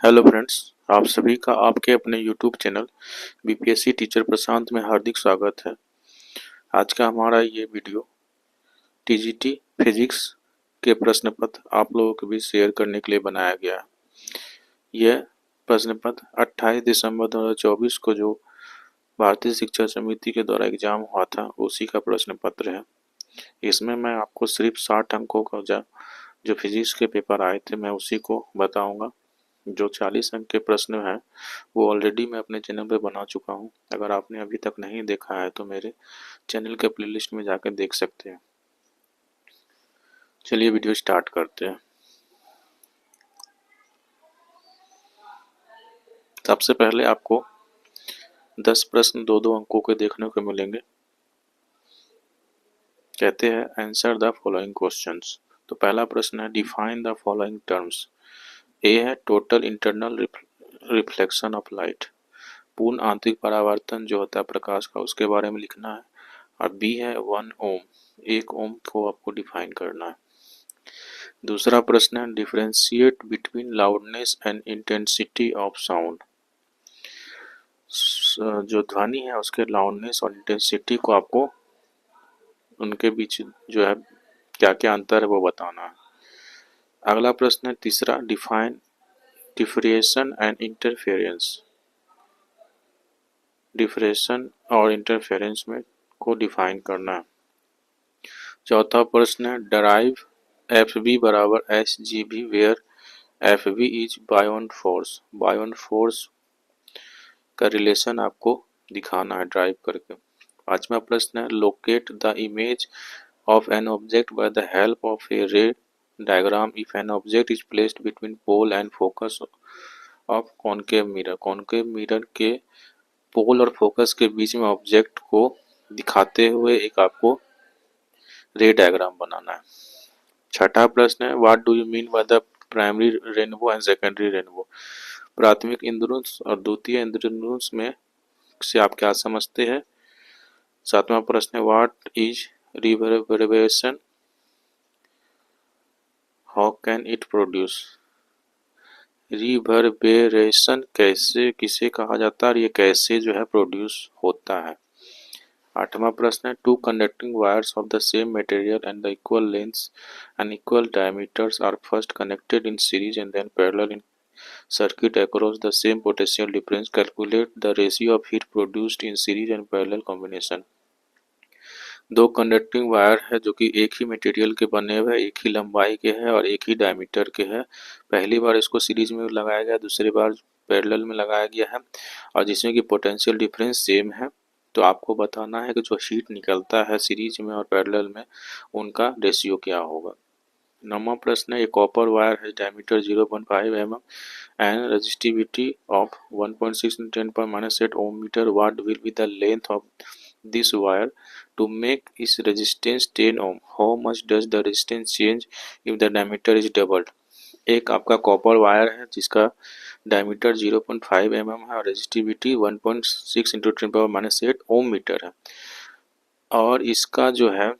Hello friends, आप सभी का आपके अपने यूट्यूब चैनल बीपीएससी टीचर प्रशांत में हार्दिक स्वागत है। आज का हमारा ये वीडियो टीजीटी फिजिक्स के प्रश्न पत्र आप लोगों के बीच शेयर करने के लिए बनाया गया है। यह प्रश्न पत्र 28 दिसंबर 2024 को जो भारतीय शिक्षा समिति के द्वारा एग्जाम हुआ था उसी का प्रश्न पत्र है। इसमें मैं आपको सिर्फ 60 अंकों का जो फिजिक्स के पेपर आए थे मैं उसी को बताऊंगा। जो 40 अंक के प्रश्न हैं वो ऑलरेडी मैं अपने चैनल पे बना चुका हूँ। अगर आपने अभी तक नहीं देखा है तो मेरे चैनल के प्लेलिस्ट में जाकर देख सकते हैं। चलिए वीडियो स्टार्ट करते हैं। सबसे पहले आपको 10 प्रश्न 2-2 अंकों के देखने को मिलेंगे। कहते हैं आंसर द फॉलोइंग क्वेश्चंस। तो पहला प्रश्न है डिफाइन द फॉलोइंग टर्म्स। ए है total internal reflection of light, पूर्ण आंतरिक परावर्तन जो होता है प्रकाश का उसके बारे में लिखना है। और बी है 1 ओम, 1 ओम को आपको डिफाइन करना है। दूसरा प्रश्न है differentiate between loudness and intensity of sound. जो ध्वनि है उसके लाउडनेस और इंटेंसिटी को आपको उनके बीच जो है क्या क्या अंतर है वो बताना है। अगला प्रश्न है तीसरा define differentiation and interference. Differentiation और इंटरफेरेंस में को डिफाइन करना है। चौथा प्रश्न है डराइव एफ बी बराबर S G B where F B is buoyant force. Buoyant force का रिलेशन आपको दिखाना है ड्राइव करके। पांचवा प्रश्न है locate the image of an object by the help of a ray diagram if an object is placed between pole and focus of concave mirror. Concave mirror के पोल और फोकस के बीच में ऑब्जेक्ट को दिखाते हुए एक आपको रे डायग्राम बनाना है। छठा प्रश्न है what do you mean by the primary rainbow and secondary rainbow. प्राथमिक इंद्रधनुष और द्वितीय इंद्रधनुष में से आप क्या समझते हैं। सातवां प्रश्न है what is reverberation, how can it produce. Reverberation कैसे किसे कहा जाता है और ये कैसे जो है प्रोड्यूस होता है। आठवां प्रश्न है two conducting wires of the same material and the equal lengths and equal diameters are first connected in series and then parallel in circuit across the same potential difference. Calculate the ratio of heat produced in series and parallel combination. दो conducting wire है जो कि एक ही material के बने हुए, एक ही लंबाई के हैं और एक ही डायमीटर के हैं। पहली बार इसको सीरीज में लगाया गया, दूसरी बार पैरेलल में लगाया गया है और जिसमें कि पोटेंशियल डिफरेंस सेम है। तो आपको बताना है कि जो हीट निकलता है सीरीज में और पैरेलल में उनका रेशियो क्या होगा। नौवां प्रश्न है एक कॉपर वायर है diameter 0.5 mm and resistivity of 1.6 × 10⁻⁸ ohm meter. What will be the length of this wire to make its resistance 10 ohm? How much does the resistance change if the diameter is doubled? एक आपका copper wire है जिसका diameter 0.5 mm है और resistivity 1.6 × 10⁻⁸ ओम metre है और इसका जो है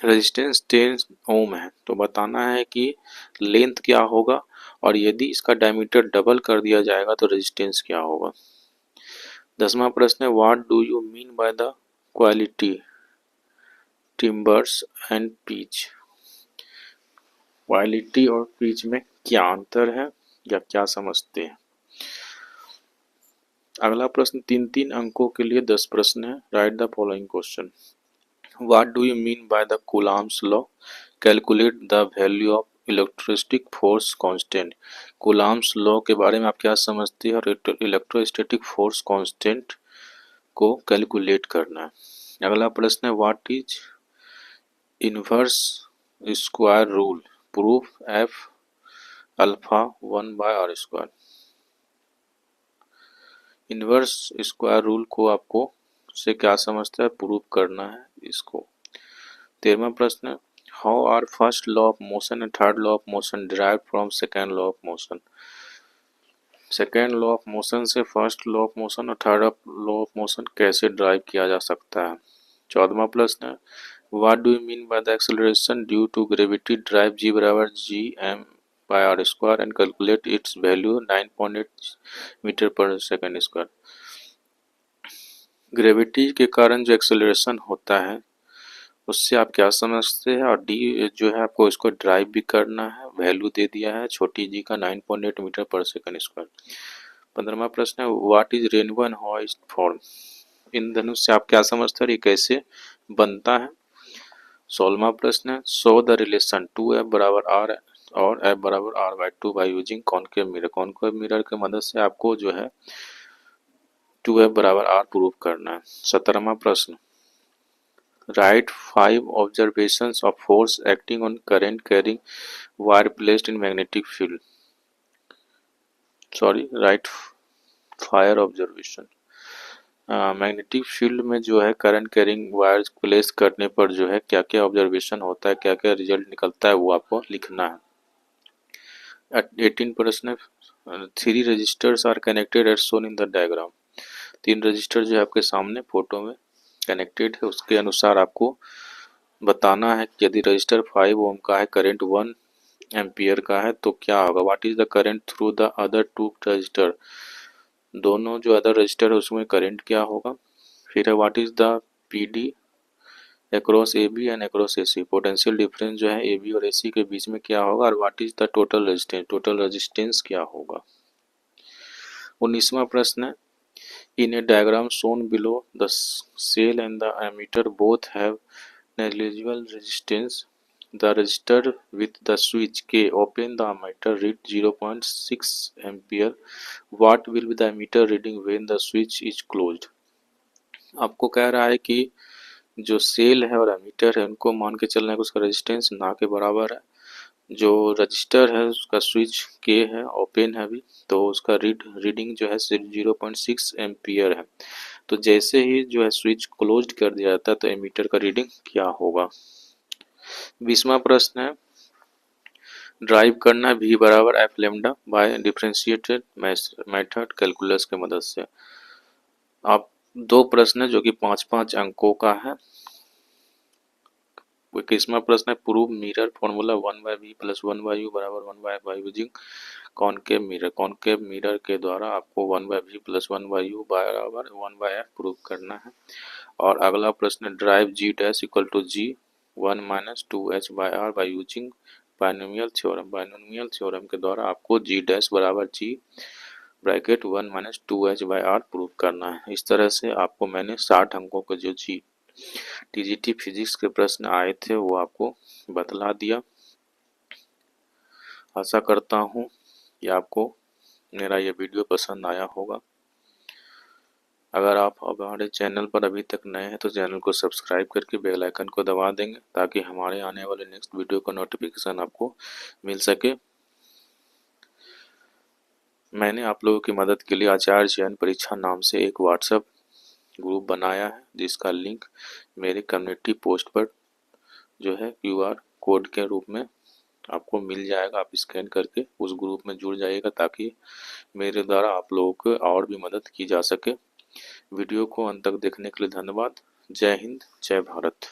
रेजिस्टेंस 10 ओम है। तो बताना है कि लेंथ क्या होगा और यदि इसका डायमीटर डबल कर दिया जाएगा तो रेजिस्टेंस क्या होगा। 10वां प्रश्न है what do you mean by the quality timbres and pitch. Quality और पीच में क्या अंतर है या क्या समझते हैं। अगला प्रश्न 3-3 अंकों के लिए 10 प्रश्न है। Right the following question. What do you mean by the Coulomb's law? Calculate the value of electrostatic force constant. Coulomb's law के बारे में आप क्या समझते हैं और इलेक्ट्रोस्टैटिक फोर्स कांस्टेंट को कैलकुलेट करना है। अगला प्रश्न है what is inverse square rule, proof F alpha 1/r²। Inverse square rule को आपको से क्या समझता है, प्रूफ करना है इसको। 13वां प्रश्न how are first law of motion and third law of motion derived from second law of motion. Second law of motion से फर्स्ट लॉ ऑफ मोशन और थर्ड लॉ ऑफ मोशन कैसे ड्राइव किया जा सकता है। 14वां प्रश्न what do you mean by the acceleration due to gravity derive g बराबर G M by r square and calculate its value 9.8 metre पर सेकंड स्क्वायर। ग्रेविटी के कारण जो एक्सेलरेशन होता है उससे आप क्या समझते हैं, और डी जो है आपको इसको ड्राइव भी करना है, वैल्यू दे दिया है छोटी जी का 9.8 मीटर पर सेकंड स्क्वायर। 15वां प्रश्न है what is rainbow and how is form. इन धनुष से आप क्या समझते हैं और ये कैसे बनता है। 16वां प्रश्न है शो द रिलेशन 2f बराबर r और f बराबर r/2 by using concave mirror. Concave mirror की मदद से आपको जो है 2f बराबर r प्रूव करना है। 17वां प्रश्न right 5 observations of force acting on current carrying wire placed in magnetic field. Right fire observation. Magnetic field में जो है करंट कैरिंग वायर प्लेस करने पर जो है क्या क्या ऑब्जर्वेशन होता है, क्या क्या रिजल्ट निकलता है, वो आपको लिखना है। 18 प्रश्न 3 resistors are connected as shown in the diagram. 3 resistor जो है आपके सामने फोटो में कनेक्टेड है, उसके अनुसार आपको बताना है कि यदि रजिस्टर 5 ओम का है, करंट 1 एम्पियर का है तो क्या होगा। What is the current through the other 2 register. दोनों जो अदर रजिस्टर है उसमें करंट क्या होगा। फिर है what is the PD across A B and across A C. Potential difference जो है ए बी और ए सी के बीच में क्या होगा, और what is the total resistance. Total resistance क्या होगा। 19वां प्रश्न है in a diagram shown below the cell and the ammeter both have negligible resistance. The resistor with the switch K open the ammeter read 0.6 ampere. What will be the ammeter reading when the switch is closed? आपको कह रहा है कि जो cell है और ammeter है उनको मान के चलना है कि उसका रेजिस्टेंस ना के बराबर है। जो रजिस्टर है उसका स्विच के है, ओपन है अभी, तो उसका रीडिंग जो है 0.6 एम्पियर है। तो जैसे ही जो है स्विच क्लोज्ड कर दिया जाता है तो एमीटर का रीडिंग क्या होगा। 20वां प्रश्न है ड्राइव करना v बराबर F lambda by differentiated method calculus के मदद से। आप 2 प्रश्न है जो कि 5-5 अंकों का है। 21वां प्रश्न है prove mirror formula 1/v plus 1/u बराबर 1/f by using concave mirror. Concave mirror के द्वारा आपको 1/v प्लस 1/u बराबर 1/f प्रूव करना है। और अगला प्रश्न derive g dash equal to g 1 minus 2h by R by using binomial theorem. Binomial theorem के द्वारा आपको g डैश बराबर g bracket 1 minus 2h by R prove करना है। इस तरह से आपको मैंने 60 अंकों के जो जी टीजीटी फिजिक्स के प्रश्न आए थे वो आपको बतला दिया। आशा करता हूँ कि आपको मेरा ये वीडियो पसंद आया होगा। अगर आप हमारे चैनल पर अभी तक नए हैं तो चैनल को सब्सक्राइब करके बेल आइकन को दबा देंगे ताकि हमारे आने वाले नेक्स्ट वीडियो का नोटिफिकेशन आपको मिल सके। मैंने आप लोगों की मदद के लिए आचार्य चयन परीक्षा नाम से एक व्हाट्सएप ग्रुप बनाया है जिसका लिंक मेरे कम्युनिटी पोस्ट पर जो है QR कोड के रूप में आपको मिल जाएगा। आप स्कैन करके उस ग्रुप में जुड़ जाइएगा ताकि मेरे द्वारा आप लोगों को और भी मदद की जा सके। वीडियो को अंत तक देखने के लिए धन्यवाद। जय हिंद, जय भारत।